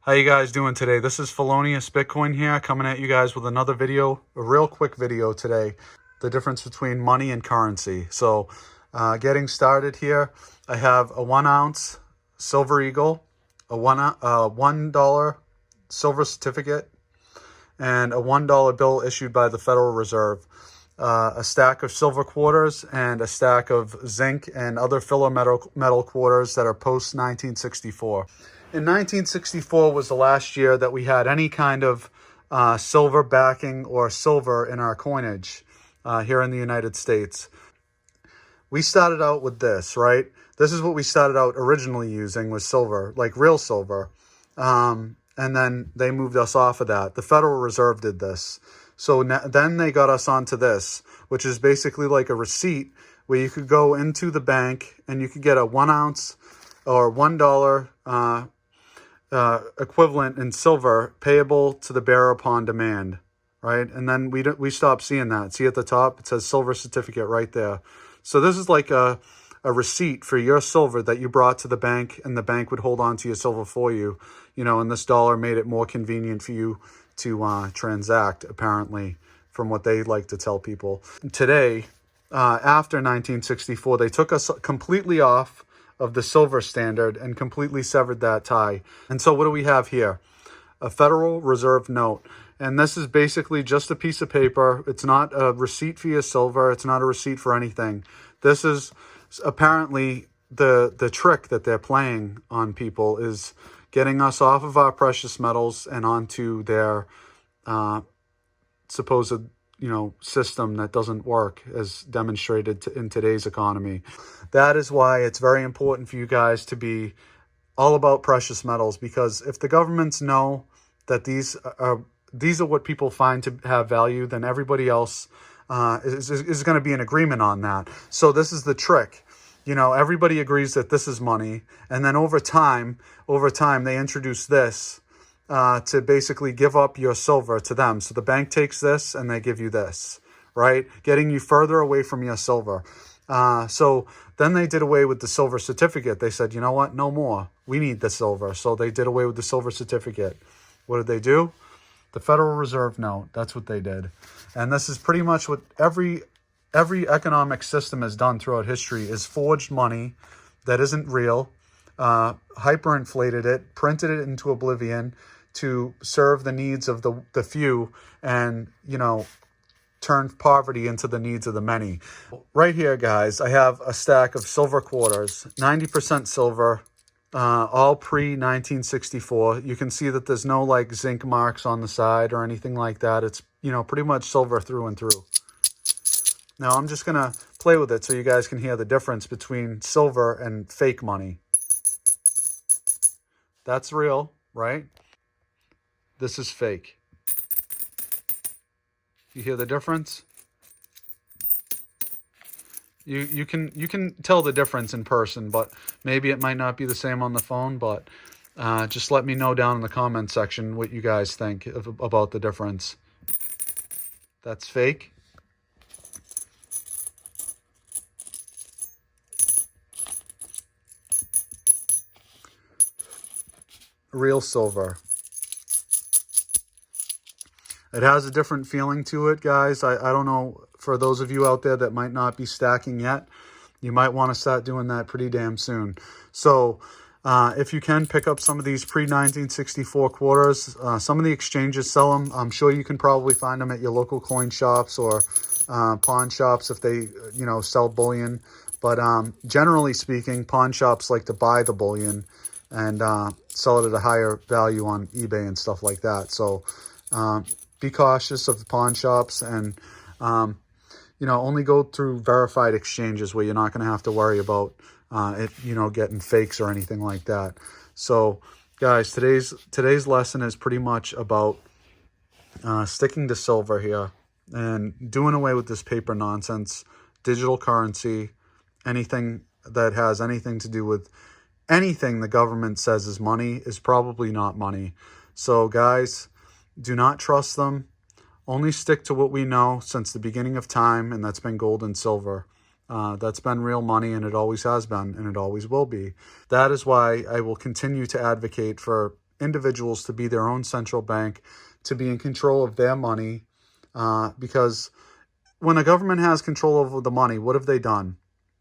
How you guys doing today? This is Felonious Bitcoin here, coming at you guys with another video, a real quick video today, the difference between money and currency. So getting started here, I have a 1 ounce Silver Eagle, a $1 silver certificate, and a $1 bill issued by the Federal Reserve, a stack of silver quarters, and a stack of zinc and other filler metal quarters that are post 1964. In 1964 was the last year that we had any kind of silver backing or silver in our coinage here in the United States. We started out with this, right? This is what we started out originally using, was silver, like real silver. And then they moved us off of that. The Federal Reserve did this. So then they got us onto this, which is basically like a receipt where you could go into the bank and you could get a 1 ounce or $1 equivalent in silver payable to the bearer upon demand, right? And then we stopped seeing that. See at the top, it says silver certificate right there. So this is like a receipt for your silver that you brought to the bank, and the bank would hold on to your silver for you, and this dollar made it more convenient for you to transact, apparently, from what they like to tell people. Today, after 1964, they took us completely off of the silver standard and completely severed that tie. And so what do we have here? A Federal Reserve note. And this is basically just a piece of paper. It's not a receipt for your silver. It's not a receipt for anything. This is apparently the trick that they're playing on people, is getting us off of our precious metals and onto their supposed system that doesn't work, as demonstrated in today's economy. That is why it's very important for you guys to be all about precious metals, because if the governments know that these are what people find to have value, then everybody else is going to be in agreement on that. So this is the trick. Everybody agrees that this is money, and then over time they introduce this to basically give up your silver to them. So the bank takes this and they give you this, right? Getting you further away from your silver. So then they did away with the silver certificate. They said, you know what? No more. We need the silver. So they did away with the silver certificate. What did they do? The Federal Reserve note. That's what they did. And this is pretty much what every economic system has done throughout history, is forged money that isn't real, hyperinflated it, printed it into oblivion to serve the needs of the few, and turn poverty into the needs of the many. Right here, guys, I have a stack of silver quarters, 90% silver, all pre-1964. You can see that there's no like zinc marks on the side or anything like that. It's pretty much silver through and through. Now I'm just gonna play with it so you guys can hear the difference between silver and fake money. That's real, right? This is fake. You hear the difference? You can tell the difference in person, but maybe it might not be the same on the phone. But just let me know down in the comment section what you guys think about the difference. That's fake. Real silver. It has a different feeling to it, guys. I don't know, for those of you out there that might not be stacking yet, you might want to start doing that pretty damn soon. So if you can pick up some of these pre-1964 quarters, some of the exchanges sell them. I'm sure you can probably find them at your local coin shops or pawn shops if they, sell bullion. But generally speaking, pawn shops like to buy the bullion and sell it at a higher value on eBay and stuff like that. So be cautious of the pawn shops, and only go through verified exchanges where you're not going to have to worry about it getting fakes or anything like that. So guys, today's lesson is pretty much about sticking to silver here and doing away with this paper nonsense, digital currency, anything that has anything to do with anything the government says is money is probably not money. So guys, do not trust them. Only stick to what we know since the beginning of time, and that's been gold and silver. That's been real money, and it always has been, and it always will be. That is why I will continue to advocate for individuals to be their own central bank, to be in control of their money, because when a government has control over the money, what have they done?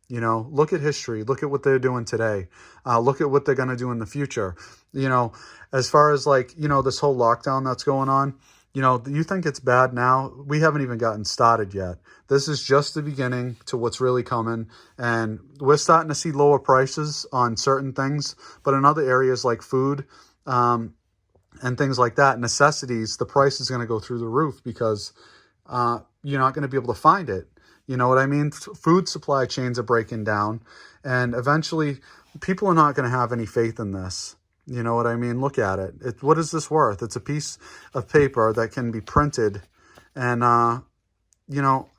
You know, look at history. Look at what they're doing today. Look at what they're going to do in the future. You know, as far as like, you know, this whole lockdown that's going on, you know, you think it's bad now? We haven't even gotten started yet. This is just the beginning to what's really coming. And we're starting to see lower prices on certain things. But in other areas like food and things like that, necessities, the price is going to go through the roof because you're not going to be able to find it. You know what I mean? Food supply chains are breaking down, and eventually people are not going to have any faith in this. You know what I mean? Look at it. What is this worth? It's a piece of paper that can be printed. And, you know,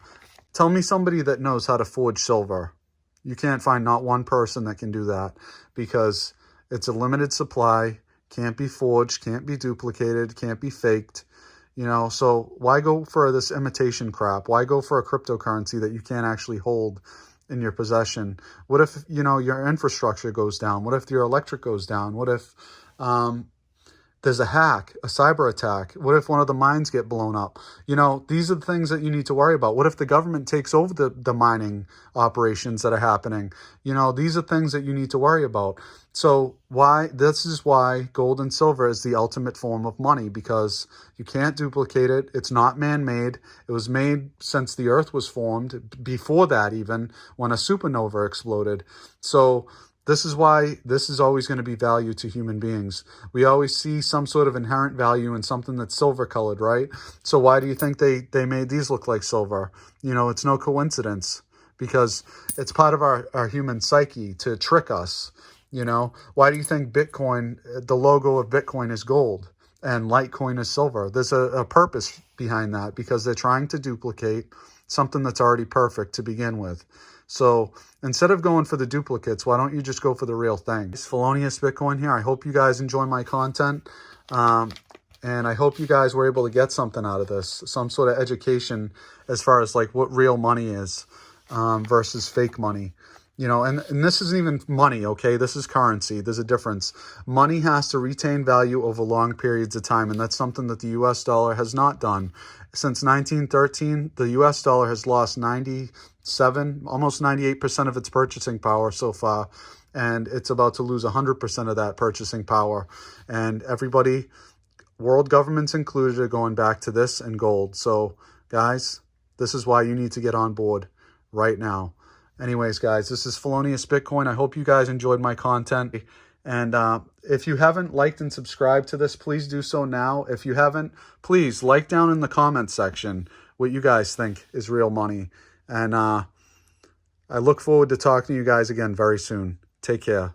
tell me somebody that knows how to forge silver. You can't find not one person that can do that because it's a limited supply, can't be forged, can't be duplicated, can't be faked. You know, so why go for this imitation crap? Why go for a cryptocurrency that you can't actually hold in your possession? What if, you know, your infrastructure goes down? What if your electric goes down? What if there's a hack, a cyber attack? What if one of the mines get blown up? You know, these are the things that you need to worry about. What if the government takes over the mining operations that are happening? You know, these are things that you need to worry about. So this is why gold and silver is the ultimate form of money, because you can't duplicate it. It's not man-made. It was made since the earth was formed, before that even, when a supernova exploded. So this is why this is always going to be value to human beings. We always see some sort of inherent value in something that's silver colored, right? So why do you think they made these look like silver? You know, it's no coincidence, because it's part of our human psyche to trick us. You know, why do you think Bitcoin, the logo of Bitcoin is gold and Litecoin is silver? There's a purpose behind that, because they're trying to duplicate something that's already perfect to begin with. So instead of going for the duplicates, why don't you just go for the real thing? It's Felonious Bitcoin here. I hope you guys enjoy my content. And I hope you guys were able to get something out of this, some sort of education as far as like what real money is versus fake money. You know, and this isn't even money, okay? This is currency. There's a difference. Money has to retain value over long periods of time, and that's something that the U.S. dollar has not done. Since 1913, the U.S. dollar has lost 97, almost 98% of its purchasing power so far, and it's about to lose 100% of that purchasing power. And everybody, world governments included, are going back to this and gold. So, guys, this is why you need to get on board right now. Anyways, guys, this is Felonious Bitcoin. I hope you guys enjoyed my content. And if you haven't liked and subscribed to this, please do so now. If you haven't, please like down in the comments section what you guys think is real money. And I look forward to talking to you guys again very soon. Take care.